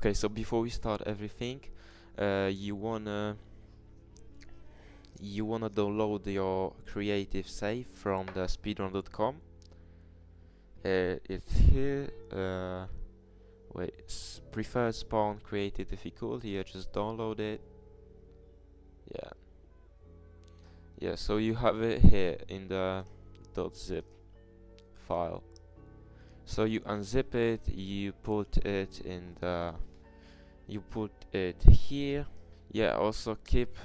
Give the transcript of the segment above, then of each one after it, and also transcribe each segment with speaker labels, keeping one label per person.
Speaker 1: Okay, so before we start everything, you wanna download your creative save from the speedrun.com. It's here. Preferred spawn created difficulty. You just download it. Yeah. So you have it here in the .zip file. So you unzip it. You put it in the. You put it here. Yeah, also keep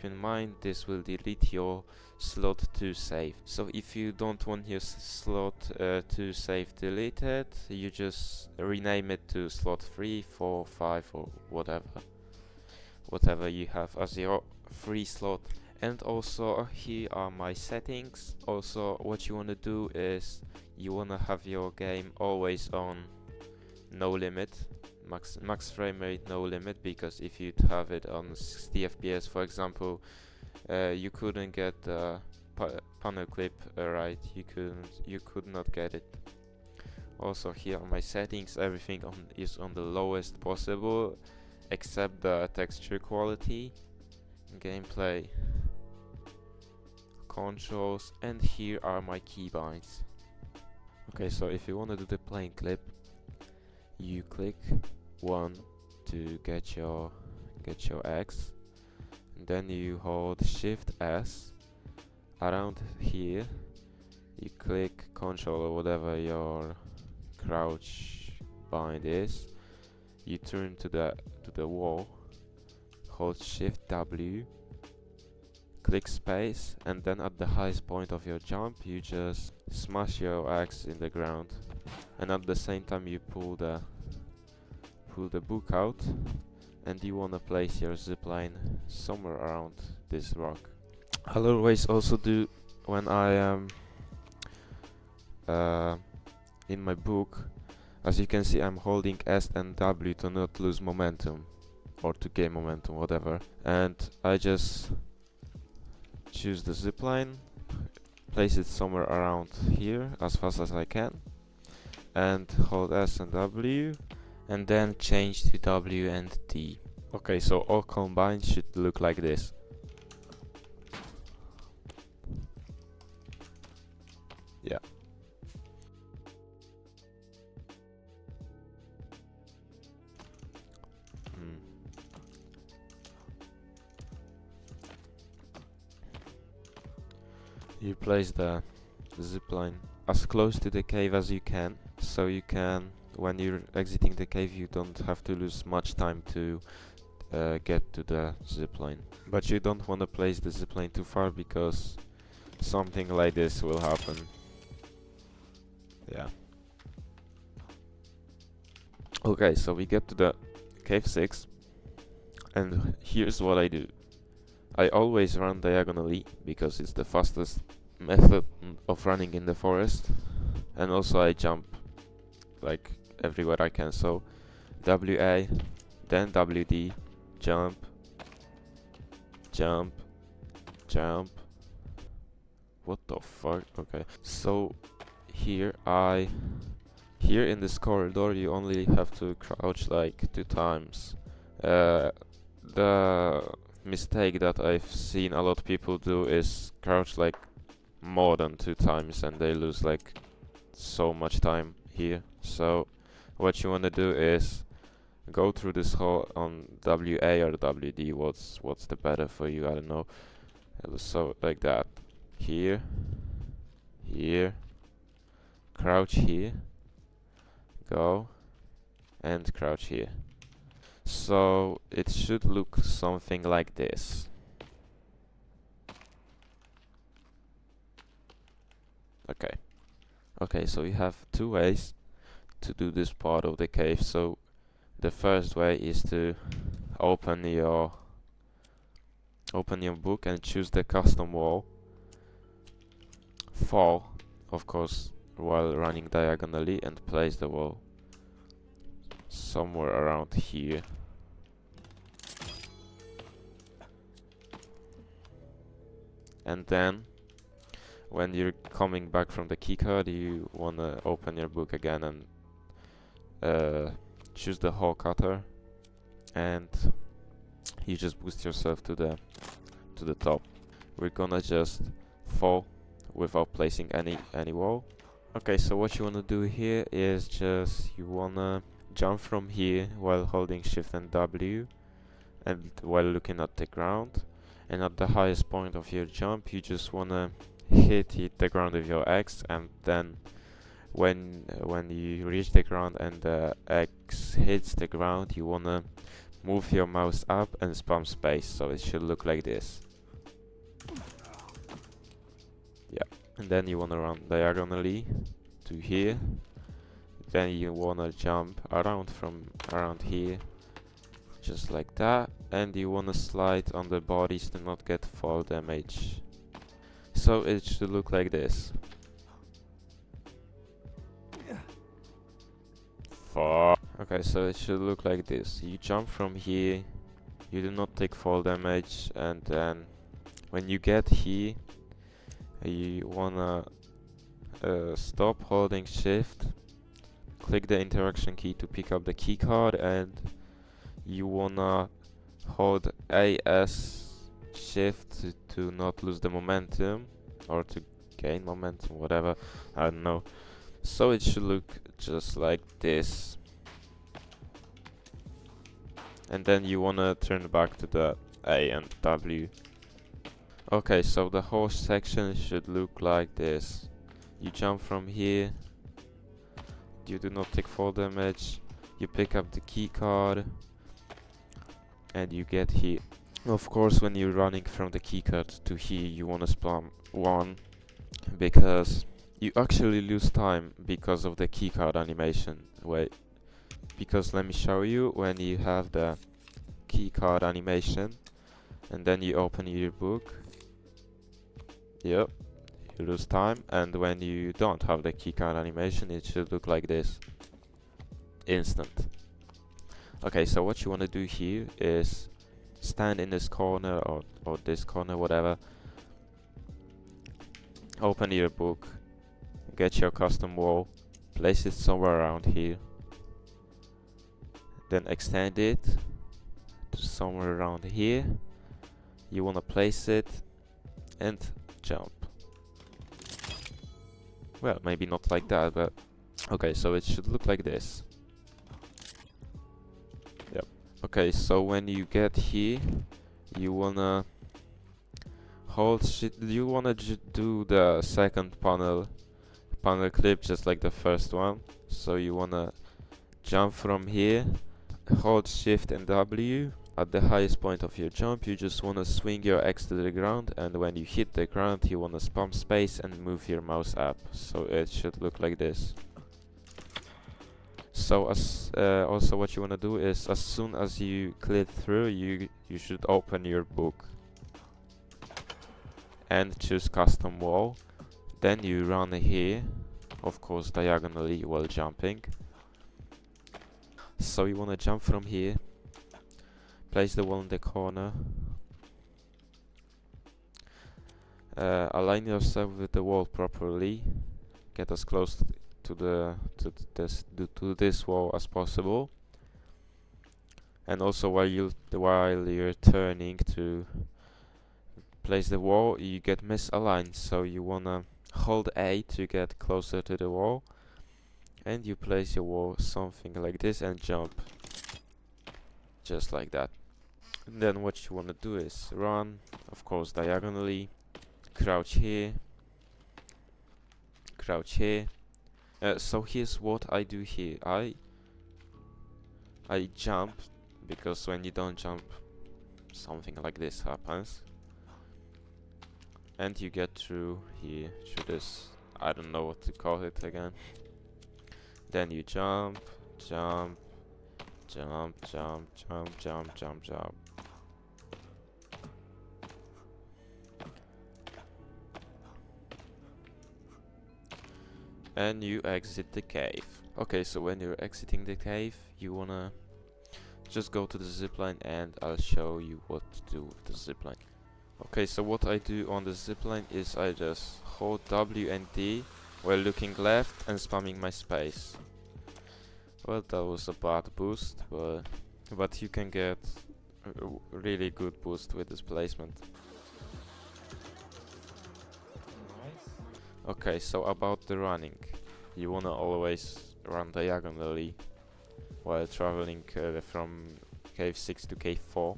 Speaker 1: in mind this will delete your slot 2 save. So if you don't want your slot 2 save deleted, you just rename it to slot 3, 4, 5 or whatever you have as your free slot. And also here are my settings. Also what you want to do is you want to have your game always on no limit. Max frame rate no limit, because if you'd have it on 60 FPS for example, you couldn't get the panel clip right. You could not get it. Also here are my settings. Everything is on the lowest possible except the texture quality, gameplay, controls, and here are my keybinds. Okay, so if you want to do the playing clip, you click 1 to get your X, and then you hold Shift S. Around here you click Control or whatever your crouch bind is. You turn to the wall, hold Shift W, click space, and then at the highest point of your jump you just smash your axe in the ground, and at the same time you pull the book out, and you want to place your zipline somewhere around this rock. I'll always also do, when I am in my book, as you can see I'm holding S and W to not lose momentum or to gain momentum, whatever, and I just choose the zipline, place it somewhere around here as fast as I can, and hold S and W, and then change to W and D. Okay, so all combined should look like this. Yeah. You place the zipline as close to the cave as you can, so you can, when you're exiting the cave, you don't have to lose much time to get to the zipline. But you don't want to place the zipline too far, because something like this will happen. Yeah. Okay, so we get to the cave 6, and here's what I do. I always run diagonally, because it's the fastest method of running in the forest, and also I jump like everywhere I can. So WA, then WD, jump, jump, jump. What the fuck? Okay, so here in this corridor you only have to crouch like 2 times. The mistake that I've seen a lot of people do is crouch like more than 2 times, and they lose like so much time here. So what you want to do is go through this hole on WA or WD, what's the better for you, I don't know. So like that, here, crouch here, go, and crouch here. So it should look something like this. Okay, so you have 2 ways to do this part of the cave. So the first way is to open your book and choose the custom wall. Fall, of course, while running diagonally, and place the wall somewhere around here. And then when you're coming back from the keycard, you wanna open your book again and choose the hole cutter, and you just boost yourself to the top. We're gonna just fall without placing any wall. Okay, so what you wanna do here is just you wanna jump from here while holding Shift and W, and while looking at the ground. And at the highest point of your jump, you just wanna hit the ground with your X, and then when you reach the ground and the X hits the ground, you wanna move your mouse up and spam space, so it should look like this. Yeah, and then you wanna run diagonally to here. Then you wanna jump around from around here, just like that, and you wanna slide on the bodies to not get fall damage. So it should look like this. Okay, so it should look like this. You jump from here, you do not take fall damage, and then when you get here, you wanna stop holding Shift, click the interaction key to pick up the key card, and you wanna hold AS Shift to not lose the momentum, or to gain momentum, whatever, I don't know. So it should look just like this. And then you wanna turn back to the A and W. Okay, so the whole section should look like this. You jump from here, you do not take fall damage, you pick up the key card, and you get here. Of course, when you're running from the key card to here, you wanna spam 1, because you actually lose time because of the key card animation. Wait, because let me show you. When you have the key card animation and then you open your book, yep, you lose time. And when you don't have the key card animation, it should look like this, instant. Okay, so what you want to do here is stand in this corner or this corner, whatever, open your book, get your custom wall, place it somewhere around here, then extend it to somewhere around here. You wanna place it and jump. Well, maybe not like that, but okay, so it should look like this. Yep. Okay, so when you get here, you wanna hold shit. You wanna do the second panel clip just like the first one. So you wanna jump from here, hold Shift and W. At the highest point of your jump, you just wanna swing your X to the ground, and when you hit the ground, you wanna spam space and move your mouse up. So it should look like this. So also what you wanna do is, as soon as you click through, you should open your book and choose custom wall. Then you run here, of course diagonally while jumping. So you wanna jump from here, place the wall in the corner, align yourself with the wall properly, get as close to this wall as possible. And also while you're turning to place the wall, you get misaligned, so you wanna hold A to get closer to the wall, and you place your wall something like this and jump just like that. And then what you want to do is run, of course diagonally, crouch here, crouch here. So here's what I do here. I jump, because when you don't jump, something like this happens, and you get through here, through this, I don't know what to call it again. Then you jump, jump, jump, jump, jump, jump, jump, jump. And you exit the cave. Okay, so when you're exiting the cave, you wanna just go to the zipline, and I'll show you what to do with the zipline. Okay, so what I do on the zipline is I just hold W and D while looking left and spamming my space. Well, that was a bad boost, but you can get a really good boost with this placement. Okay, so about the running, you wanna always run diagonally while traveling from cave 6 to cave 4.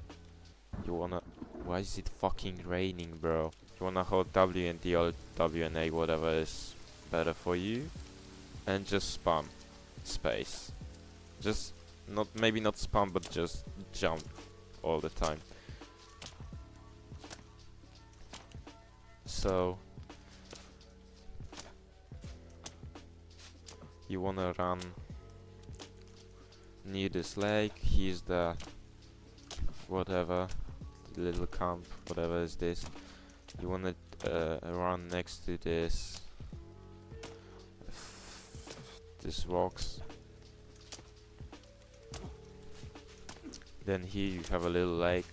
Speaker 1: You wanna... Why is it fucking raining, bro? You wanna hold W and D or W and A, whatever is better for you, and just spam space. Just maybe not spam, but just jump all the time. So you wanna run near this lake. Here's the whatever, the little camp, whatever is this. You wanna run next to this rocks. Then here you have a little lake.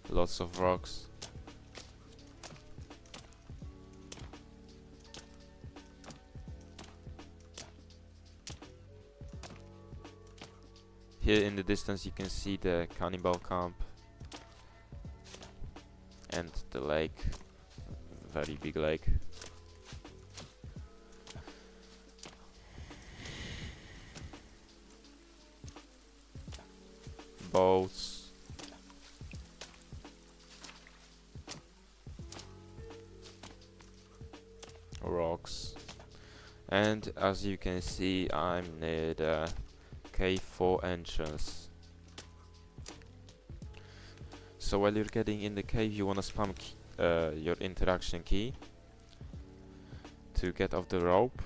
Speaker 1: Lots of rocks. Here in the distance you can see the cannibal camp and the lake, very big lake. Boats. Rocks. And as you can see, I'm near the cave 4 entrance. So while you're getting in the cave, you wanna spam your interaction key to get off the rope.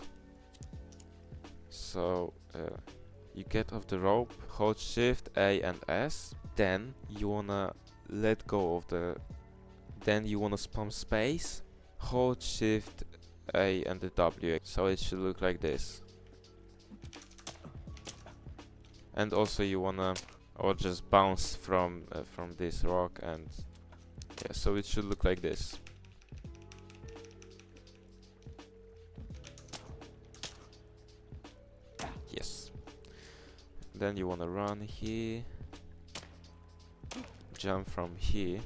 Speaker 1: So you get off the rope, hold Shift, A and S, then you wanna let go of the... Then you wanna spam space, hold Shift, A and the W, so it should look like this. And also you wanna, or just bounce from this rock, and yeah, so it should look like this. Yes. Then you wanna run here, jump from here,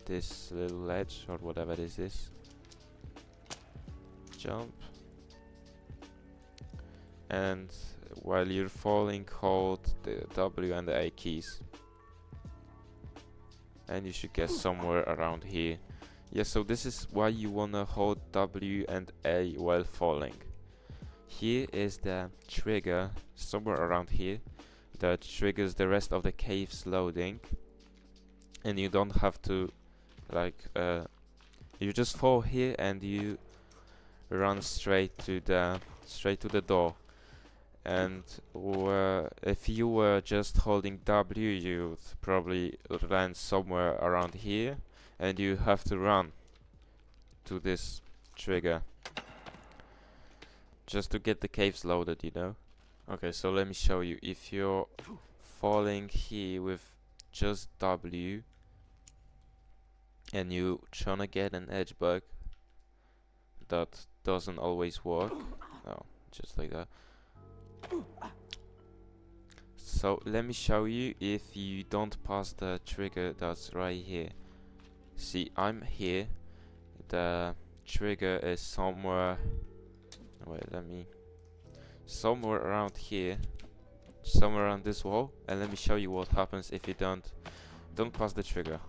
Speaker 1: this little ledge or whatever this is. Jump, and while you're falling, hold the W and the A keys, and you should get somewhere around here. Yeah, so this is why you wanna hold W and A while falling. Here is the trigger, somewhere around here, that triggers the rest of the caves loading, and you don't have to, like, you just fall here and you run straight to the door. And if you were just holding W, you'd probably land somewhere around here, and you have to run to this trigger just to get the caves loaded, you know. Okay, so let me show you. If you're falling here with just W and you trying to get an edge bug, that doesn't always work. No, just like that. So let me show you. If you don't pass the trigger that's right here, see, I'm here, the trigger is somewhere, wait, somewhere around here, somewhere around this wall, and let me show you what happens if you don't pass the trigger.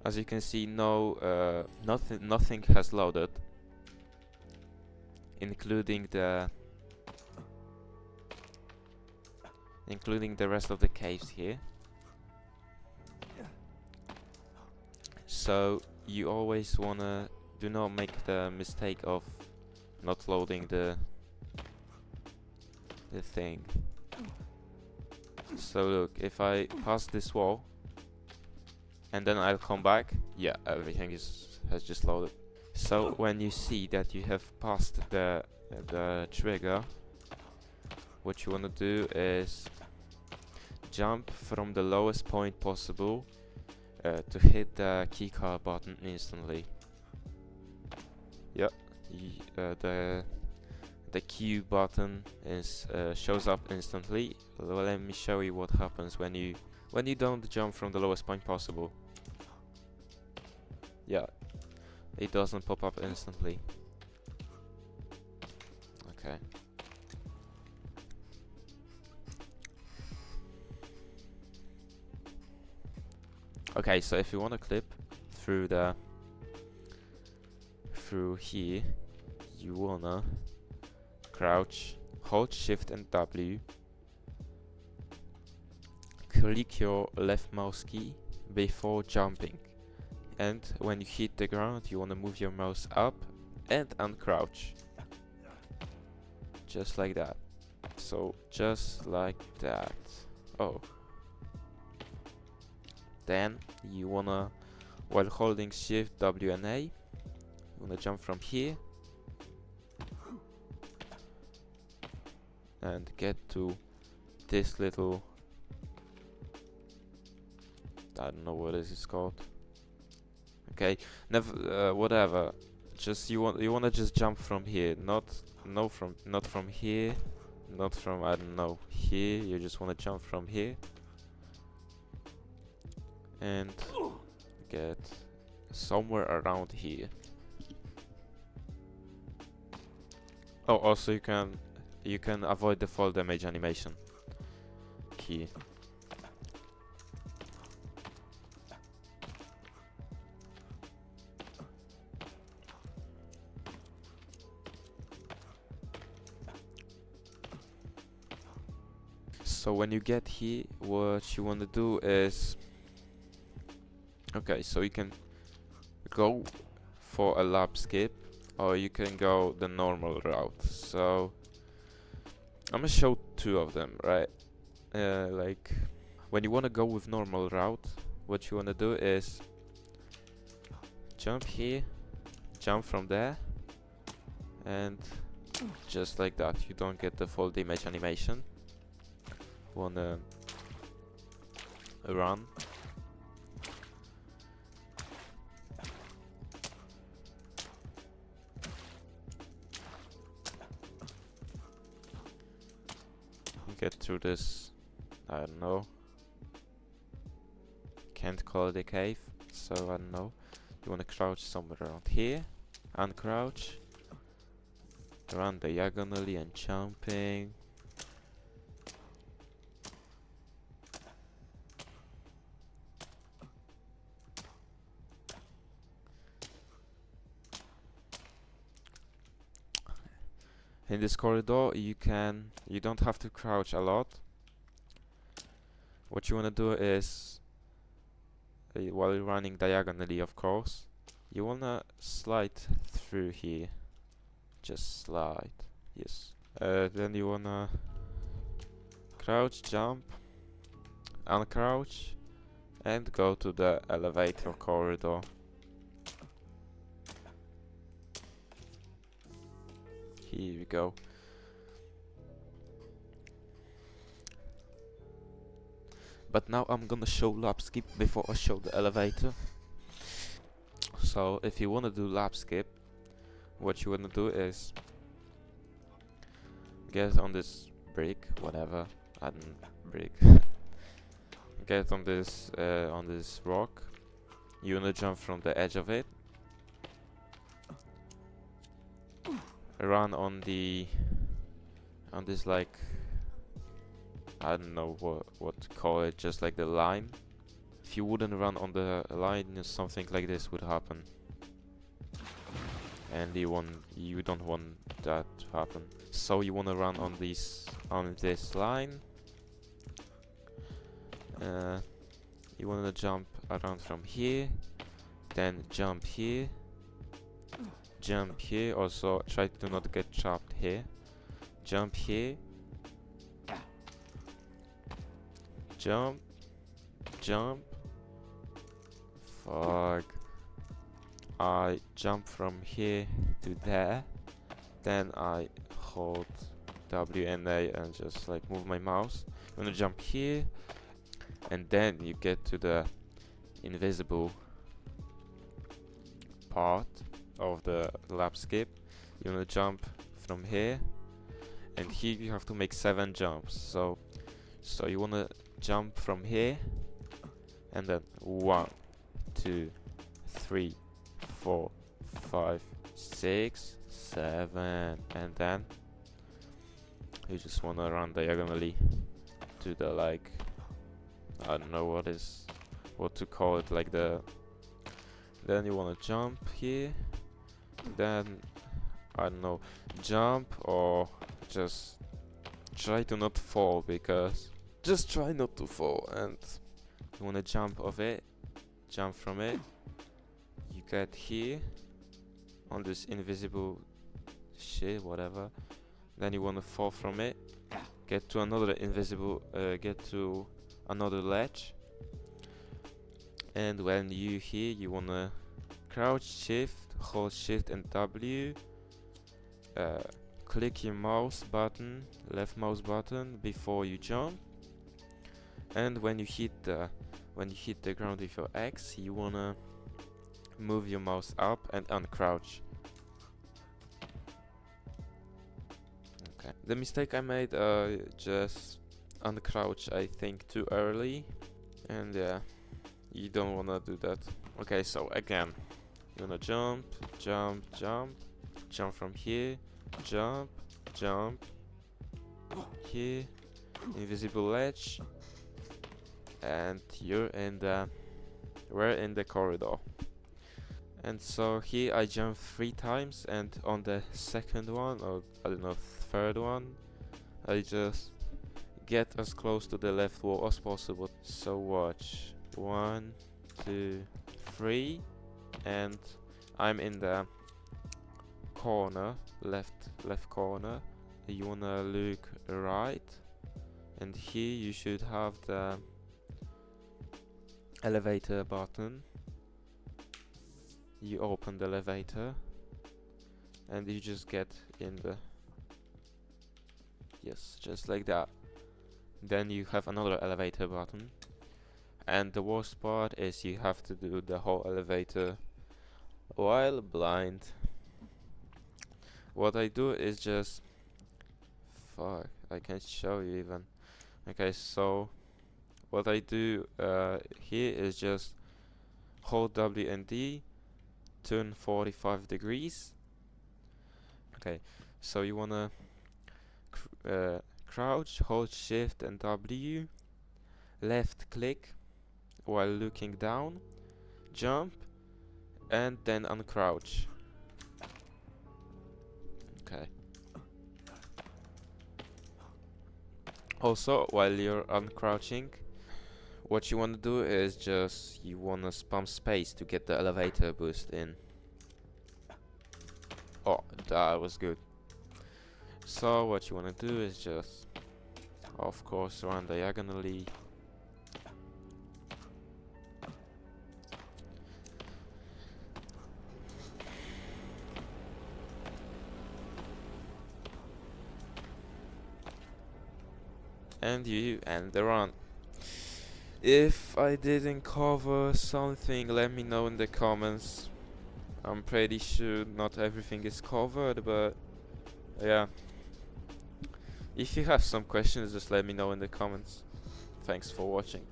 Speaker 1: As you can see, nothing has loaded, including the rest of the caves here. So you always wanna do not make the mistake of not loading the thing. So look, if I pass this wall and then I'll come back, yeah, everything has just loaded. So when you see that you have passed the trigger, what you want to do is jump from the lowest point possible to hit the keycard button instantly. Yeah, the Q button is shows up instantly. Well, let me show you what happens when you don't jump from the lowest point possible. Yeah, it doesn't pop up instantly. Okay. Okay, so if you want to clip through here, you wanna crouch, hold Shift and W, click your left mouse key before jumping, and when you hit the ground you wanna move your mouse up and uncrouch. Just like that. So just like that. Oh. Then you wanna, while holding Shift, W and A, you wanna jump from here and get to this little, I don't know what is it called. Okay, never, whatever. Just you wanna just jump from here, not from here, not from, I don't know, here. You just wanna jump from here and get somewhere around here. Oh, also you can avoid the fall damage animation key. So when you get here, what you want to do is, okay, so you can go for a lap skip, or you can go the normal route. So I'm gonna show two of them, right? Like when you want to go with normal route, what you want to do is jump here, jump from there, and just like that. You don't get the fall damage animation. Wanna run. Get through this, I don't know. Can't call it a cave, so I don't know. You wanna crouch somewhere around here, uncrouch, run diagonally and jumping. In this corridor, you don't have to crouch a lot. What you wanna do is, while you're running diagonally, of course, you wanna slide through here. Just slide, yes. Then you wanna crouch, jump, uncrouch, and go to the elevator corridor. Here we go. But now I'm gonna show lap skip before I show the elevator. So if you wanna do lap skip, what you wanna do is get on this brick, whatever, I don't brick. Get on this rock. You wanna jump from the edge of it. Run on this, like, I don't know what to call it, just like the line. If you wouldn't run on the line, something like this would happen, and you don't want that to happen. So you wanna run on this line. You wanna jump around from here, then jump here, jump here. Also try to not get trapped here. Jump here, jump, jump. Fuck. I jump from here to there, then I hold W and A and just like move my mouse. I'm gonna jump here, and then you get to the invisible part of the lap skip. You wanna jump from here, and here you have to make 7 jumps. So you wanna jump from here, and then 1, 2, 3, 4, 5, 6, 7, and then you just wanna run diagonally to the, like, I don't know what to call it, like then you wanna jump here, then I don't know, jump, or just try to not fall, because just try not to fall, and you wanna jump from it, you get here on this invisible shit, whatever, then you wanna fall from it, get to another ledge, and when you here, you wanna crouch, shift, hold shift and W, click your left mouse button before you jump, and when you hit the ground with your X, you wanna move your mouse up and uncrouch. Okay. The mistake I made, just uncrouch, I think, too early, and yeah, you don't wanna do that. Okay, so again, you wanna jump from here, jump, here, invisible ledge, and we're in the corridor. And so here I jump 3 times, and on the second one, or I don't know, third one, I just get as close to the left wall as possible. So watch, 1, 2, 3, and I'm in the corner, left corner. You wanna look right, and here you should have the elevator button. You open the elevator, and you just get in the, yes, just like that. Then you have another elevator button, and the worst part is you have to do the whole elevator while blind. What I do is just, fuck, I can't show you even. Okay, so what I do here is just hold W and D, turn 45 degrees. Okay, so you wanna crouch, hold shift and W, left click while looking down, jump, and then uncrouch. Okay. Also, while you're uncrouching, what you want to do is just, you want to spam space to get the elevator boost in. Oh, that was good. So what you want to do is just, of course, run diagonally. And you end the run. If I didn't cover something, let me know in the comments. I'm pretty sure not everything is covered, but yeah. If you have some questions, just let me know in the comments. Thanks for watching.